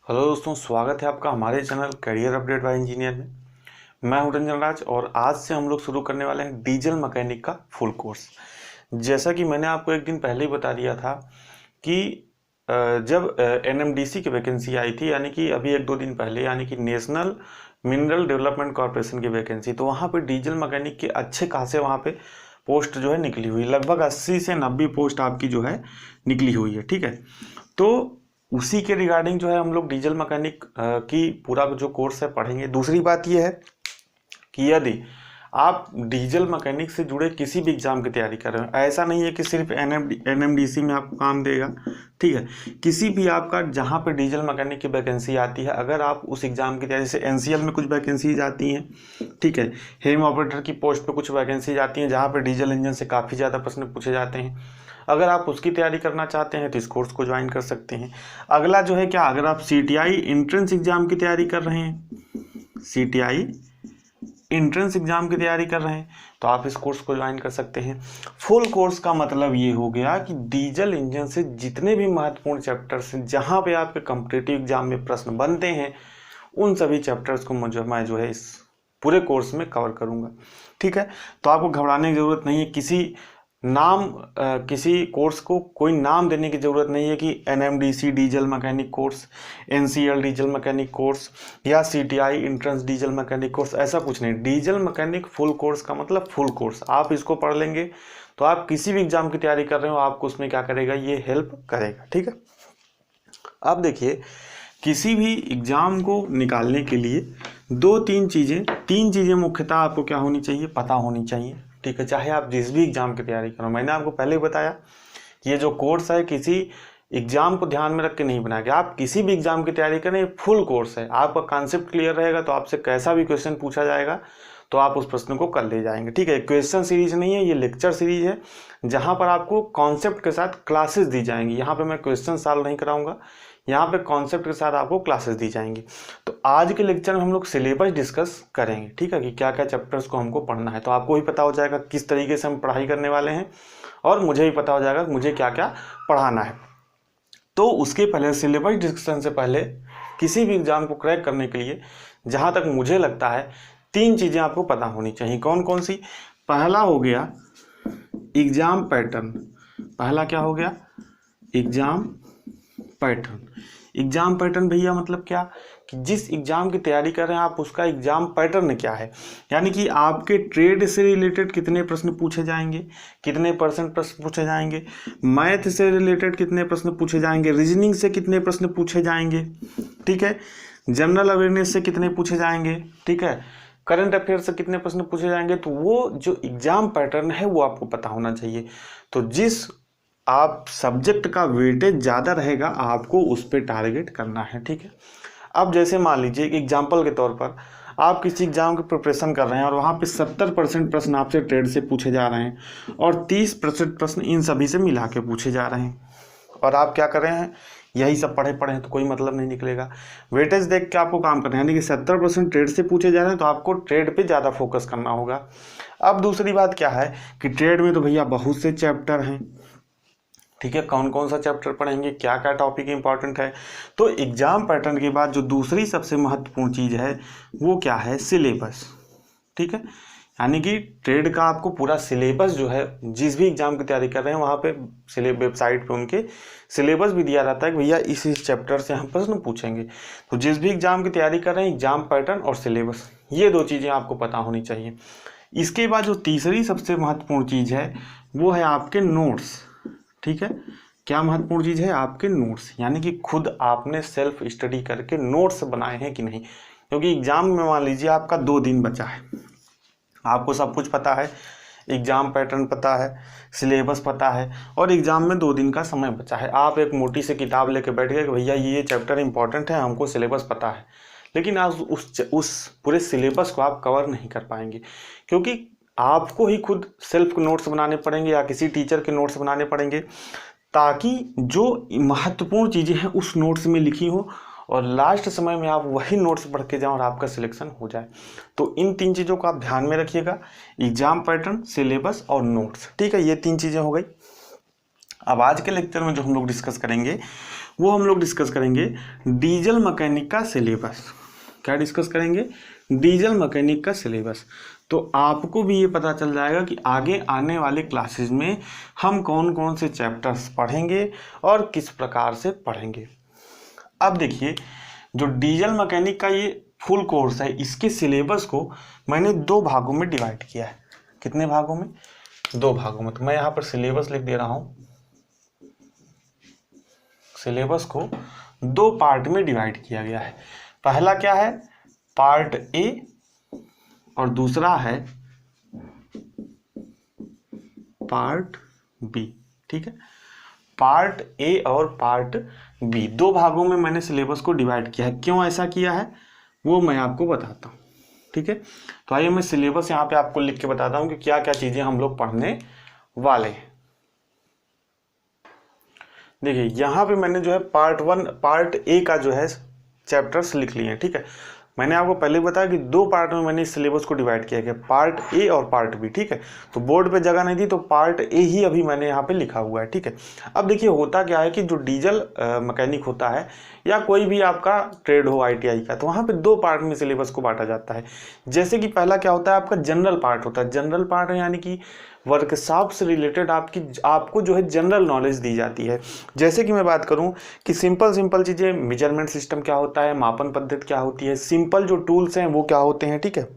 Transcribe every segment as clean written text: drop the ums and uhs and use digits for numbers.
Hello दोस्तों, स्वागत है आपका हमारे channel career update bye engineer में। मैं हूं रंजन राज और आज से हम लोग शुरू करने वाले हैं डीजल मैकेनिक का फुल कोर्स। जैसा कि मैंने आपको एक दिन पहले ही बता दिया था कि जब एनएमडीसी की वैकेंसी आई थी, यानी कि अभी एक दो दिन पहले, यानी कि नेशनल मिनरल डेवलपमेंट कॉरपोरेशन की वैकेंसी, तो वहाँ पे डीजल मैकेनिक के अच्छे खासे वहाँ पे पोस्ट जो है निकली हुई, लगभग 80 से 90 पोस्ट आपकी जो है निकली हुई है। ठीक है, तो उसी के रिगार्डिंग जो है हम लोग डीजल मैकेनिक की पूरा जो कोर्स है पढ़ेंगे। दूसरी बात यह है कि यदि आप डीजल मैकेनिक से जुड़े किसी भी एग्जाम की तैयारी कर रहे हो, ऐसा नहीं है कि सिर्फ एनएमडीसी में आपको काम देगा। ठीक है, किसी भी आपका जहाँ पे डीजल मैकेनिक की वैकेंसी आती है, अगर आप उस एग्जाम की तैयारी, जैसे एनसीएल में कुछ वैकेंसीज आती हैं, ठीक है, हेम ऑपरेटर की पोस्ट पे कुछ वैकेंसीज आती हैं जहाँ पे डीजल इंजन से काफ़ी ज़्यादा प्रश्न पूछे जाते हैं। अगर आप उसकी तैयारी करना चाहते हैं तो इस कोर्स को ज्वाइन कर सकते हैं। अगला जो है क्या, अगर आप सीटीआई एंट्रेंस एग्जाम की तैयारी कर रहे हैं, सीटीआई एंट्रेंस एग्जाम की तैयारी कर रहे हैं, तो आप इस कोर्स को ज्वाइन कर सकते हैं। फुल कोर्स का मतलब ये हो गया कि डीजल इंजन से जितने भी महत्वपूर्ण चैप्टर्स हैं, जहाँ पे आपके कॉम्पिटिटिव एग्जाम में प्रश्न बनते हैं, उन सभी चैप्टर्स को मैं जो है इस पूरे कोर्स में कवर करूँगा। ठीक है, तो आपको घबराने की ज़रूरत नहीं है। किसी कोर्स को कोई नाम देने की ज़रूरत नहीं है कि NMDC diesel mechanic course, NCL diesel mechanic course या CTI entrance diesel mechanic course, ऐसा कुछ नहीं। डीजल मैकेनिक फुल कोर्स का मतलब फुल कोर्स। आप इसको पढ़ लेंगे तो आप किसी भी एग्जाम की तैयारी कर रहे हो, आपको उसमें क्या करेगा, ये हेल्प करेगा। ठीक है, अब देखिए, किसी भी एग्जाम को निकालने के लिए तीन चीज़ें मुख्यतः आपको क्या होनी चाहिए, पता होनी चाहिए। ठीक है, चाहे आप जिस भी एग्जाम की तैयारी करो। मैंने आपको पहले ही बताया कि ये जो कोर्स है किसी एग्जाम को ध्यान में रख के नहीं बनाया गया। आप किसी भी एग्जाम की तैयारी करें, फुल कोर्स है। आपका कॉन्सेप्ट क्लियर रहेगा तो आपसे कैसा भी क्वेश्चन पूछा जाएगा तो आप उस प्रश्न को कर ले जाएंगे। ठीक है, क्वेश्चन सीरीज नहीं है, ये लेक्चर सीरीज है जहाँ पर आपको कॉन्सेप्ट के साथ क्लासेस दी जाएंगी। यहाँ पे मैं क्वेश्चन सॉल्व नहीं कराऊंगा, यहाँ पे कॉन्सेप्ट के साथ आपको क्लासेस दी जाएंगी। तो आज के लेक्चर में हम लोग सिलेबस डिस्कस करेंगे। ठीक है, कि क्या क्या चैप्टर्स को हमको पढ़ना है, तो आपको ही पता हो जाएगा किस तरीके से हम पढ़ाई करने वाले हैं, और मुझे भी पता हो जाएगा कि मुझे क्या क्या पढ़ाना है। तो उसके पहले, सिलेबस डिस्कशन से पहले, किसी भी एग्जाम को क्रैक करने के लिए जहाँ तक मुझे लगता है 3 चीज़ें आपको पता होनी चाहिए। कौन कौन सी? पहला हो गया एग्जाम पैटर्न। पहला क्या हो गया? Exam pattern. एग्जाम पैटर्न भैया मतलब क्या, कि जिस एग्जाम की तैयारी कर रहे हैं आप, उसका एग्जाम पैटर्न क्या है। यानी कि आपके ट्रेड से रिलेटेड कितने प्रश्न पूछे जाएंगे, कितने परसेंट प्रश्न पूछे जाएंगे, मैथ से रिलेटेड कितने प्रश्न पूछे जाएंगे, रीजनिंग से कितने प्रश्न पूछे जाएंगे, ठीक है, जनरल अवेयरनेस से कितने पूछे जाएंगे, ठीक है, करंट अफेयर से कितने प्रश्न पूछे जाएंगे। तो वो जो एग्जाम पैटर्न है वो आपको पता होना चाहिए। तो जिस आप सब्जेक्ट का वेटेज ज़्यादा रहेगा, आपको उस पर टारगेट करना है। ठीक है, अब जैसे मान लीजिए एक एग्जाम्पल के तौर पर आप किसी एग्जाम की प्रिपरेशन कर रहे हैं और वहाँ पे 70% प्रश्न आपसे ट्रेड से पूछे जा रहे हैं और 30% प्रश्न इन सभी से मिला के पूछे जा रहे हैं, और आप क्या कर रहे हैं, यही सब पढ़े हैं, तो कोई मतलब नहीं निकलेगा। वेटेज देख के आपको काम करना है, यानी कि 70% ट्रेड से पूछे जा रहे हैं तो आपको ट्रेड पे ज़्यादा फोकस करना होगा। अब दूसरी बात क्या है कि ट्रेड में तो भैया बहुत से चैप्टर हैं। ठीक है, कौन कौन सा चैप्टर पढ़ेंगे, क्या क्या टॉपिक इंपॉर्टेंट है। तो एग्जाम पैटर्न के बाद जो दूसरी सबसे महत्वपूर्ण चीज़ है वो क्या है, सिलेबस। ठीक है, यानी कि ट्रेड का आपको पूरा सिलेबस जो है, जिस भी एग्जाम की तैयारी कर रहे हैं वहाँ पे वेबसाइट पे उनके सिलेबस भी दिया रहता है कि भैया इस चैप्टर से हम प्रश्न पूछेंगे। तो जिस भी एग्जाम की तैयारी कर रहे हैं, एग्जाम पैटर्न और सिलेबस, ये 2 चीज़ें आपको पता होनी चाहिए। इसके बाद जो तीसरी सबसे महत्वपूर्ण चीज़ है वो है आपके नोट्स। ठीक है, क्या महत्वपूर्ण चीज़ है, आपके नोट्स, यानी कि खुद आपने सेल्फ स्टडी करके नोट्स बनाए हैं कि नहीं। क्योंकि एग्जाम में मान लीजिए आपका 2 दिन बचा है, आपको सब कुछ पता है, एग्जाम पैटर्न पता है, सिलेबस पता है, और एग्जाम में 2 दिन का समय बचा है। आप एक मोटी सी किताब लेके बैठ गए कि भैया ये चैप्टर इंपॉर्टेंट है, हमको सिलेबस पता है, लेकिन आज उस पूरे सिलेबस को आप कवर नहीं कर पाएंगे, क्योंकि आपको ही खुद सेल्फ नोट्स बनाने पड़ेंगे या किसी टीचर के नोट्स बनाने पड़ेंगे, ताकि जो महत्वपूर्ण चीज़ें हैं उस नोट्स में लिखी हो और लास्ट समय में आप वही नोट्स पढ़ के जाएं और आपका सिलेक्शन हो जाए। तो इन 3 चीज़ों को आप ध्यान में रखिएगा, एग्जाम पैटर्न, सिलेबस और नोट्स। ठीक है, ये 3 चीज़ें हो गई। अब आज के लेक्चर में जो हम लोग डिस्कस करेंगे वो हम लोग डिस्कस करेंगे डीजल मैकेनिक का सिलेबस। क्या डिस्कस करेंगे? डीजल मैकेनिक का सिलेबस। तो आपको भी ये पता चल जाएगा कि आगे आने वाले क्लासेस में हम कौन कौन से चैप्टर्स पढ़ेंगे और किस प्रकार से पढ़ेंगे। अब देखिए, जो डीजल मैकेनिक का ये फुल कोर्स है, इसके सिलेबस को मैंने 2 भागों में डिवाइड किया है। कितने भागों में? 2 भागों में। तो मैं यहाँ पर सिलेबस लिख दे रहा हूँ। सिलेबस को 2 पार्ट में डिवाइड किया गया है। पहला क्या है? पार्ट ए, और दूसरा है पार्ट बी। ठीक है, पार्ट ए और पार्ट बी, 2 भागों में मैंने सिलेबस को डिवाइड किया है। क्यों ऐसा किया है वो मैं आपको बताता हूँ। ठीक है, तो आइए मैं सिलेबस यहाँ पे आपको लिख के बताता हूँ कि क्या क्या चीजें हम लोग पढ़ने वाले हैं। देखिए यहाँ पे मैंने जो है पार्ट ए का जो है चैप्टर्स लिख लिए हैं। ठीक है, मैंने आपको पहले बताया कि 2 पार्ट में मैंने इस सिलेबस को डिवाइड किया है, पार्ट ए और पार्ट बी। ठीक है, तो बोर्ड पे जगह नहीं थी तो पार्ट ए ही अभी मैंने यहाँ पे लिखा हुआ है। ठीक है, अब देखिए होता क्या है कि जो डीजल मैकेनिक होता है या कोई भी आपका ट्रेड हो आईटीआई का, तो वहाँ पे 2 पार्ट में सिलेबस को बांटा जाता है। जैसे कि पहला क्या होता है, आपका जनरल पार्ट होता है। जनरल पार्ट यानी कि वर्कशॉप से रिलेटेड आपको जो है जनरल नॉलेज दी जाती है। जैसे कि मैं बात करूं कि सिंपल चीज़ें, मेजरमेंट सिस्टम क्या होता है, मापन पद्धति क्या होती है, सिंपल जो टूल्स हैं वो क्या होते हैं। ठीक है,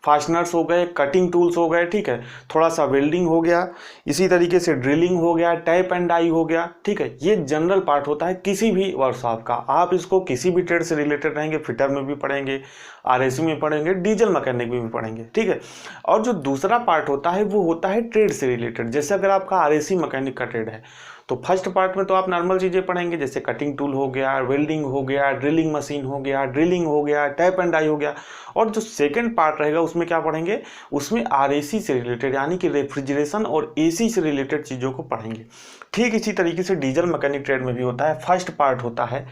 फास्टनर्स हो गए, कटिंग टूल्स हो गए। ठीक है, थोड़ा सा वेल्डिंग हो गया, इसी तरीके से ड्रिलिंग हो गया, टैप एंड डाई हो गया। ठीक है, ये जनरल पार्ट होता है किसी भी वर्कशॉप का। आप इसको किसी भी ट्रेड से रिलेटेड रहेंगे, फिटर में भी पढ़ेंगे, आरएसी में पढ़ेंगे, डीजल मैकेनिक में भी पढ़ेंगे। ठीक है, और जो दूसरा पार्ट होता है वो होता है ट्रेड से रिलेटेड। जैसे अगर आपका आरएसी मैकेनिक का ट्रेड है तो फर्स्ट पार्ट में तो आप नॉर्मल चीज़ें पढ़ेंगे, जैसे कटिंग टूल हो गया, वेल्डिंग हो गया, ड्रिलिंग मशीन हो गया, ड्रिलिंग हो गया, टैप एंड डाई हो गया। और जो सेकंड पार्ट रहेगा उसमें क्या पढ़ेंगे, उसमें आरएसी से रिलेटेड यानी कि रेफ्रिजरेशन और एसी से रिलेटेड चीज़ों को पढ़ेंगे। ठीक इसी तरीके से डीजल मैकेनिक ट्रेड में भी होता है। फर्स्ट पार्ट होता है,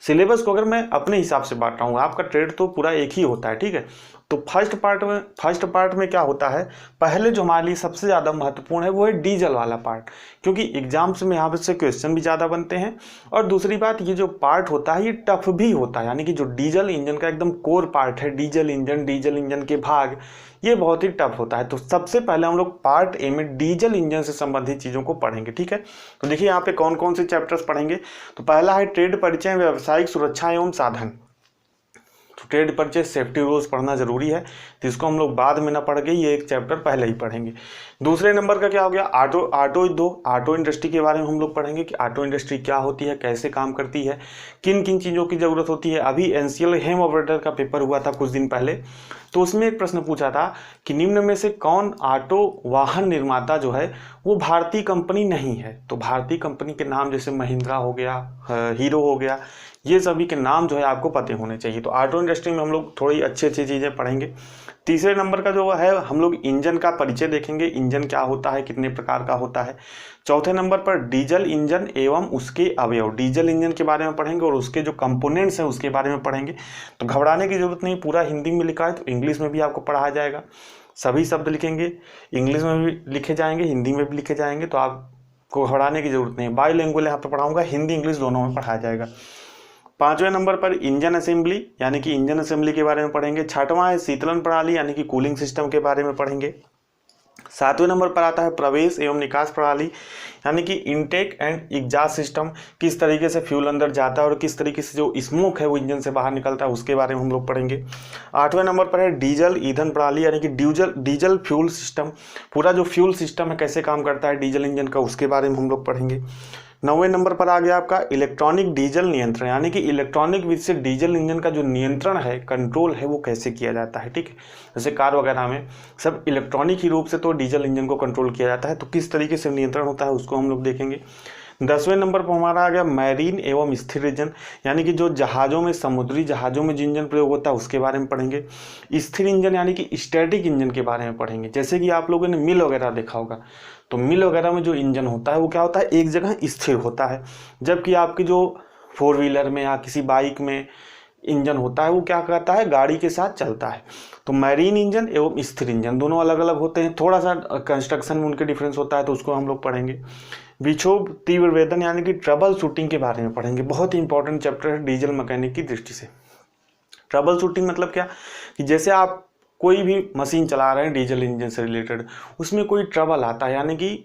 सिलेबस को अगर मैं अपने हिसाब से बांट रहा हूँ, आपका ट्रेड तो पूरा एक ही होता है। ठीक है, तो फर्स्ट पार्ट में क्या होता है, पहले जो हमारे लिए सबसे ज़्यादा महत्वपूर्ण है वो है डीजल वाला पार्ट, क्योंकि एग्जाम्स में यहाँ से क्वेश्चन भी ज़्यादा बनते हैं। और दूसरी बात, ये जो पार्ट होता है ये टफ भी होता है, यानी कि जो डीजल इंजन का एकदम कोर पार्ट है, डीजल इंजन के भाग, ये बहुत ही टफ होता है। तो सबसे पहले हम लोग पार्ट ए में डीजल इंजन से संबंधित चीज़ों को पढ़ेंगे। ठीक है, तो देखिए यहाँ पे कौन कौन से चैप्टर्स पढ़ेंगे। तो पहला है ट्रेड परिचय, व्यावसायिक सुरक्षा एवं साधन। तो ट्रेड परिचय, सेफ्टी रूल्स पढ़ना जरूरी है, तो इसको हम लोग बाद में ना पढ़ के ये एक चैप्टर पहले ही पढ़ेंगे। दूसरे नंबर का क्या हो गया, ऑटो इंडस्ट्री के बारे में हम लोग पढ़ेंगे कि ऑटो इंडस्ट्री क्या होती है, कैसे काम करती है, किन किन चीज़ों की ज़रूरत होती है। अभी एनसीएल हेम ऑपरेटर का पेपर हुआ था कुछ दिन पहले, तो उसमें एक प्रश्न पूछा था कि निम्न में से कौन ऑटो वाहन निर्माता जो है वो भारतीय कंपनी नहीं है। तो भारतीय कंपनी के नाम जैसे महिंद्रा हो गया, हीरो हो गया, ये सभी के नाम जो है आपको पते होने चाहिए। तो ऑटो इंडस्ट्री में हम लोग थोड़ी अच्छी चीज़ें पढ़ेंगे। तीसरे नंबर का जो है हम लोग इंजन का परिचय देखेंगे, इंजन क्या होता है, कितने प्रकार का होता है। चौथे नंबर पर डीजल इंजन एवं उसके अवयव, डीजल इंजन के बारे में पढ़ेंगे और उसके जो कंपोनेंट्स हैं उसके बारे में पढ़ेंगे। तो घबराने की जरूरत नहीं, पूरा हिंदी में लिखा है तो इंग्लिश में भी आपको पढ़ाया जाएगा। सभी शब्द लिखेंगे, इंग्लिश में भी लिखे जाएंगे, हिंदी में भी लिखे जाएंगे, तो आपको घबराने की जरूरत नहीं। बाईलिंगुअल यहाँ पर पढ़ाऊँगा, हिंदी इंग्लिश दोनों में पढ़ाया जाएगा। पांचवें नंबर पर इंजन असेंबली यानी कि इंजन असेंबली के बारे में पढ़ेंगे। छठवां है शीतलन प्रणाली यानी कि कूलिंग सिस्टम के बारे में पढ़ेंगे। सातवें नंबर पर आता है प्रवेश एवं निकास प्रणाली यानी कि इनटेक एंड एग्जॉस्ट सिस्टम, किस तरीके से फ्यूल अंदर जाता है और किस तरीके से जो स्मोक है वो इंजन से बाहर निकलता है उसके बारे में हम लोग पढ़ेंगे। आठवें नंबर पर है डीजल ईंधन प्रणाली यानी कि डीजल फ्यूल सिस्टम, पूरा जो फ्यूल सिस्टम है कैसे काम करता है डीजल इंजन का उसके बारे में हम लोग पढ़ेंगे। 9वें नंबर पर आ गया आपका इलेक्ट्रॉनिक डीजल नियंत्रण यानी कि इलेक्ट्रॉनिक विधि से डीजल इंजन का जो नियंत्रण है, कंट्रोल है, वो कैसे किया जाता है। ठीक है, जैसे कार वगैरह में सब इलेक्ट्रॉनिक ही रूप से तो डीजल इंजन को कंट्रोल किया जाता है, तो किस तरीके से नियंत्रण होता है उसको हम लोग देखेंगे। 10वें नंबर पर हमारा आ गया मैरीन एवं स्थिर इंजन यानी कि जो जहाज़ों में, समुद्री जहाज़ों में जो इंजन प्रयोग होता है उसके बारे में पढ़ेंगे। स्थिर इंजन यानी कि स्टैटिक इंजन के बारे में पढ़ेंगे। जैसे कि आप लोगों ने मिल वगैरह देखा होगा, तो मिल वगैरह में जो इंजन होता है वो क्या होता है, एक जगह स्थिर होता है, जबकि आपकी जो 4 व्हीलर में या किसी बाइक में इंजन होता है वो क्या करता है, गाड़ी के साथ चलता है। तो मैरीन इंजन एवं स्थिर इंजन दोनों अलग अलग होते हैं, थोड़ा सा कंस्ट्रक्शन में उनके डिफरेंस होता है, तो उसको हम लोग पढ़ेंगे। विक्षोभ तीव्र वेदन यानी कि ट्रबल शूटिंग के बारे में पढ़ेंगे। बहुत ही इंपॉर्टेंट चैप्टर है डीजल मैकेनिक की दृष्टि से। ट्रबल शूटिंग मतलब क्या कि जैसे आप कोई भी मशीन चला रहे हैं डीजल इंजन से रिलेटेड, उसमें कोई ट्रबल आता है यानी कि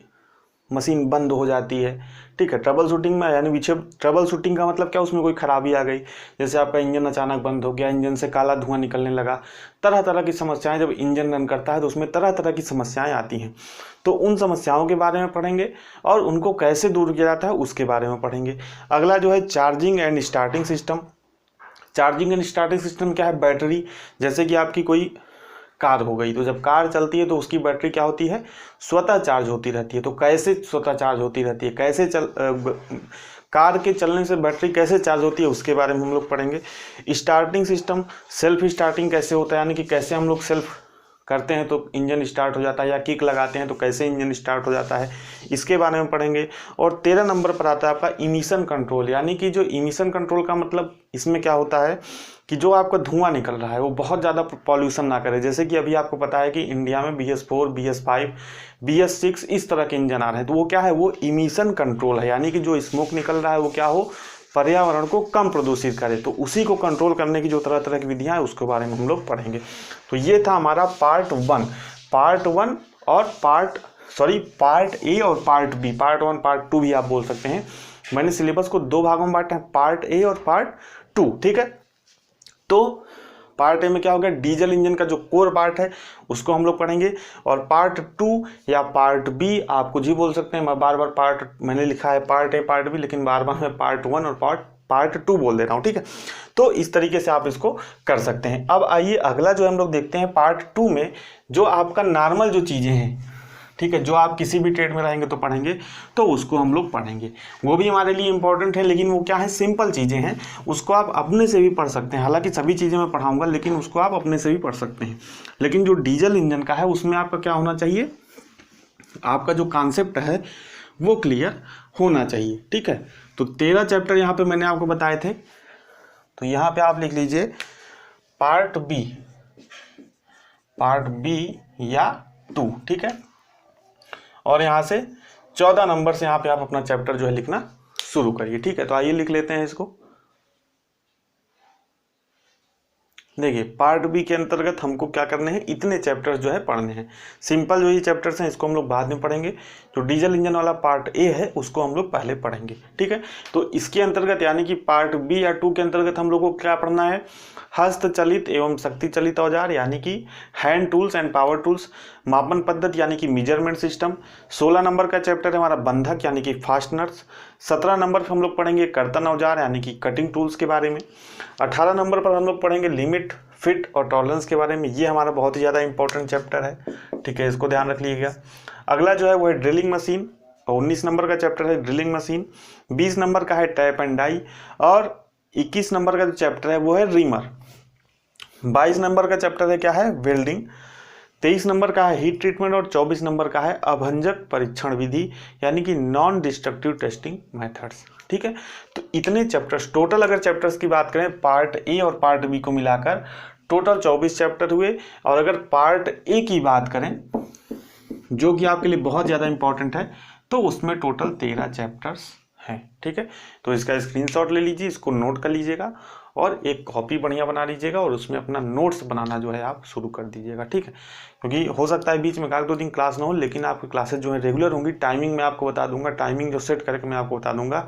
मशीन बंद हो जाती है, ठीक है। ट्रबल शूटिंग में यानी विक्षेप, ट्रबल शूटिंग का मतलब क्या, उसमें कोई खराबी आ गई, जैसे आपका इंजन अचानक बंद हो गया, इंजन से काला धुआं निकलने लगा, तरह तरह की समस्याएं, जब इंजन रन करता है तो उसमें तरह तरह की समस्याएं आती हैं। तो उन समस्याओं के बारे में पढ़ेंगे और उनको कैसे दूर किया जाता है उसके बारे में पढ़ेंगे। अगला जो है charging and starting system. Charging and starting system क्या है, बैटरी, जैसे कि आपकी कोई कार हो गई, तो जब कार चलती है तो उसकी बैटरी क्या होती है, स्वतः चार्ज होती रहती है। तो कैसे स्वतः चार्ज होती रहती है, कैसे कार के चलने से बैटरी कैसे चार्ज होती है उसके बारे में हम लोग पढ़ेंगे। स्टार्टिंग सिस्टम, सेल्फ स्टार्टिंग कैसे होता है, यानी कि कैसे हम लोग सेल्फ करते हैं तो इंजन स्टार्ट हो जाता है, या किक लगाते हैं तो कैसे इंजन स्टार्ट हो जाता है, इसके बारे में पढ़ेंगे। और 13 नंबर पर आता है आपका इमिशन कंट्रोल, यानी कि जो इमिशन कंट्रोल का मतलब इसमें क्या होता है कि जो आपका धुआं निकल रहा है वो बहुत ज़्यादा पॉल्यूशन ना करे। जैसे कि अभी आपको पता है कि इंडिया में BS4, BS5, BS6 इस तरह के इंजन आ रहे हैं, तो वो क्या है, वो इमिशन कंट्रोल है, यानी कि जो स्मोक निकल रहा है वो क्या हो, पर्यावरण को कम प्रदूषित करे। तो उसी को कंट्रोल करने की जो तरह तरह की विधियां हैं उसके बारे में हम लोग पढ़ेंगे। तो ये था हमारा पार्ट 1 और पार्ट ए और पार्ट बी, पार्ट 1 पार्ट 2 भी आप बोल सकते हैं। मैंने सिलेबस को 2 भागों में बांटा है, पार्ट ए और पार्ट 2, ठीक है। तो पार्ट ए में क्या होगा, डीजल इंजन का जो कोर पार्ट है उसको हम लोग पढ़ेंगे, और पार्ट 2 या पार्ट बी आप कुछ ही बोल सकते हैं। मैं बार बार पार्ट, मैंने लिखा है पार्ट ए पार्ट बी, लेकिन बार बार मैं पार्ट 1 और पार्ट 2 बोल दे रहा हूँ, ठीक है। तो इस तरीके से आप इसको कर सकते हैं। अब आइए अगला जो हम लोग देखते हैं पार्ट 2 में, जो आपका नॉर्मल जो चीज़ें हैं, ठीक है, जो आप किसी भी ट्रेड में रहेंगे तो पढ़ेंगे, तो उसको हम लोग पढ़ेंगे। वो भी हमारे लिए इंपॉर्टेंट है, लेकिन वो क्या है, सिंपल चीज़ें हैं, उसको आप अपने से भी पढ़ सकते हैं। हालांकि सभी चीज़ें मैं पढ़ाऊंगा, लेकिन उसको आप अपने से भी पढ़ सकते हैं। लेकिन जो डीजल इंजन का है उसमें आपका क्या होना चाहिए, आपका जो कॉन्सेप्ट है वो क्लियर होना चाहिए, ठीक है। तो 13 चैप्टर यहाँ पे मैंने आपको बताए थे, तो यहाँ पे आप लिख लीजिए पार्ट बी या 2, ठीक है। और यहाँ से 14 नंबर से यहाँ पे आप अपना चैप्टर जो है लिखना शुरू करिए, ठीक है। तो आइए लिख लेते हैं इसको। देखिए पार्ट बी के अंतर्गत हमको क्या करने हैं, इतने चैप्टर्स जो है पढ़ने हैं। सिंपल जो ये चैप्टर्स हैं इसको हम लोग बाद में पढ़ेंगे। जो डीजल इंजन वाला पार्ट ए है उसको हम लोग पहले पढ़ेंगे, ठीक है। तो इसके अंतर्गत यानी कि पार्ट बी या 2 के अंतर्गत हम लोग को क्या पढ़ना है, हस्तचलित एवं शक्ति चलित औजार यानी कि hand tools and power tools, मापन पद्धति यानी कि मेजरमेंट सिस्टम। 16 नंबर का चैप्टर है हमारा बंधक यानी कि फास्टनर्स। 17 नंबर पर हम लोग पढ़ेंगे कर्तन औजार यानी कि कटिंग टूल्स के बारे में। 18 नंबर पर हम लोग पढ़ेंगे लिमिट, फिट और टॉलरेंस के बारे में। ये हमारा बहुत ही ज़्यादा इंपॉर्टेंट चैप्टर है, ठीक है, इसको ध्यान रख लीजिएगा। अगला जो है वो है ड्रिलिंग मशीन, 19 नंबर का चैप्टर है ड्रिलिंग मशीन। 20 नंबर का है टैप एंड डाई, और 21 नंबर का जो चैप्टर है वो है रीमर। 22 नंबर का चैप्टर है क्या है, वेल्डिंग। 23 नंबर का है हीट ट्रीटमेंट, और 24 नंबर का है अभंजक परीक्षण विधि यानी कि नॉन डिस्ट्रक्टिव टेस्टिंग मेथड्स, ठीक है। तो इतने चैप्टर्स टोटल, अगर चैप्टर्स की बात करें पार्ट ए और पार्ट बी को मिलाकर टोटल 24 चैप्टर हुए। और अगर पार्ट ए की बात करें जो कि आपके लिए बहुत ज़्यादा इंपॉर्टेंट है, तो उसमें टोटल 13 चैप्टर्स हैं, ठीक है। तो इसका स्क्रीनशॉट ले लीजिए, इसको नोट कर लीजिएगा और एक कॉपी बढ़िया बना लीजिएगा, और उसमें अपना नोट्स बनाना जो है आप शुरू कर दीजिएगा, ठीक है। क्योंकि हो सकता है बीच में 1-2 दिन क्लास ना हो, लेकिन आपकी क्लासेज जो है रेगुलर होंगी। टाइमिंग मैं आपको बता दूंगा, टाइमिंग जो सेट करके मैं आपको बता दूंगा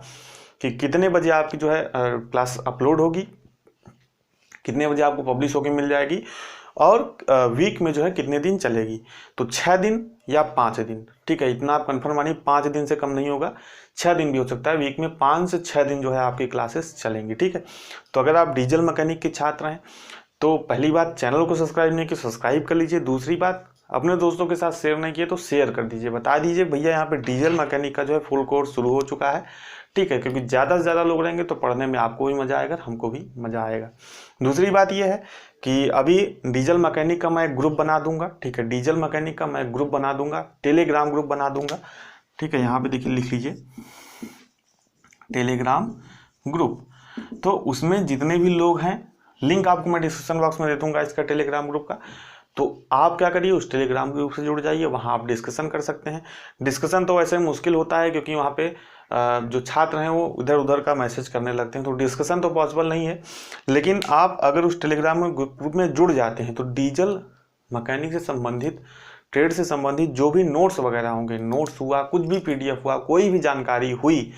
कि कितने बजे आपकी जो है क्लास अपलोड होगी, कितने बजे आपको पब्लिश होकर मिल जाएगी, और वीक में जो है कितने दिन चलेगी। तो 6 दिन या 5 दिन, ठीक है, इतना आप कंफर्म मानिए, 5 दिन से कम नहीं होगा, 6 दिन भी हो सकता है। वीक में 5 से 6 दिन जो है आपकी क्लासेस चलेंगी, ठीक है। तो अगर आप डीजल मैकेनिक के छात्र हैं तो पहली बात, चैनल को सब्सक्राइब नहीं किया सब्सक्राइब कर लीजिए। दूसरी बात, अपने दोस्तों के साथ शेयर नहीं किए तो शेयर कर दीजिए, बता दीजिए भैया यहाँ पे डीजल मैकेनिक का जो है फुल कोर्स शुरू हो चुका है, ठीक है। क्योंकि ज़्यादा से ज़्यादा लोग रहेंगे तो पढ़ने में आपको भी मज़ा आएगा, हमको भी मज़ा आएगा। दूसरी बात यह है कि अभी डीजल मैकेनिक का मैं एक ग्रुप बना दूंगा, ठीक है, डीजल मैकेनिक का मैं ग्रुप बना दूंगा, टेलीग्राम ग्रुप बना दूंगा, ठीक है। यहाँ पे देखिए, लिख लीजिए टेलीग्राम ग्रुप। तो उसमें जितने भी लोग हैं, लिंक आपको मैं डिस्क्रिप्शन बॉक्स में दे दूंगा इसका टेलीग्राम ग्रुप का। तो आप क्या करिए, उस टेलीग्राम ग्रुप से जुड़ जाइए, वहाँ आप डिस्कशन कर सकते हैं। डिस्कशन तो वैसे मुश्किल होता है क्योंकि वहाँ पे जो छात्र हैं वो इधर उधर का मैसेज करने लगते हैं, तो डिस्कशन तो पॉसिबल नहीं है। लेकिन आप अगर उस टेलीग्राम ग्रुप में जुड़ जाते हैं तो डीजल मैकेनिक से संबंधित, ट्रेड से संबंधित जो भी नोट्स वगैरह होंगे, नोट्स हुआ, कुछ भी पीडीएफ हुआ, कोई भी जानकारी हुई,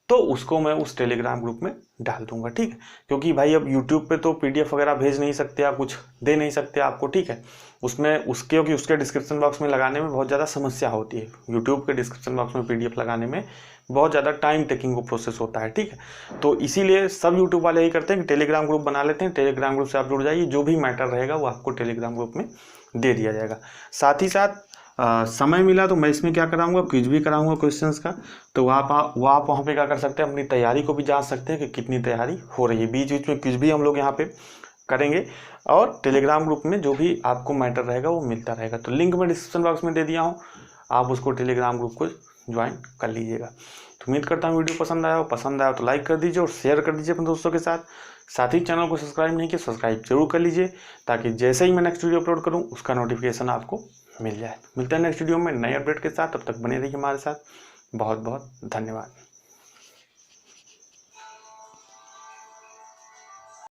तो उसको मैं उस टेलीग्राम ग्रुप में डाल दूंगा, ठीक है। क्योंकि भाई अब यूट्यूब पे तो पीडीएफ वगैरह भेज नहीं सकते, आप कुछ दे नहीं सकते आपको, ठीक है। उसमें उसके क्योंकि उसके डिस्क्रिप्शन बॉक्स में लगाने में बहुत ज़्यादा समस्या होती है। यूट्यूब के डिस्क्रिप्शन बॉक्स में पीडीएफ लगाने में बहुत ज़्यादा टाइम टेकिंग वो प्रोसेस होता है, ठीक है। तो इसीलिए सब यूट्यूब वाले यही करते हैं कि टेलीग्राम ग्रुप बना लेते हैं, टेलीग्राम ग्रुप से आप जुड़ जाइए, जो भी मैटर रहेगा वो आपको टेलीग्राम ग्रुप में दे दिया जाएगा। साथ ही साथ समय मिला तो मैं इसमें क्या कराऊंगा, क्विज भी कराऊंगा क्वेश्चंस का। तो आप वहाँ पे क्या कर सकते हैं, अपनी तैयारी को भी जान सकते हैं कि कितनी तैयारी हो रही है। बीच बीच में क्विज भी हम लोग यहाँ पे करेंगे, और टेलीग्राम ग्रुप में जो भी आपको मैटर रहेगा वो मिलता रहेगा। तो लिंक मैं डिस्क्रिप्शन बॉक्स में दे दिया हूँ, आप उसको टेलीग्राम ग्रुप को ज्वाइन कर लीजिएगा। तो उम्मीद करता हूँ वीडियो पसंद आया तो लाइक कर दीजिए और शेयर कर दीजिए अपने दोस्तों के साथ। साथ ही चैनल को सब्सक्राइब नहीं किया, सब्सक्राइब जरूर कर लीजिए, ताकि जैसे ही मैं नेक्स्ट वीडियो अपलोड करूँ उसका नोटिफिकेशन आपको मिल जाए। मिलते हैं नेक्स्ट वीडियो में नए अपडेट के साथ, तब तक बने रहिए हमारे साथ। बहुत बहुत धन्यवाद।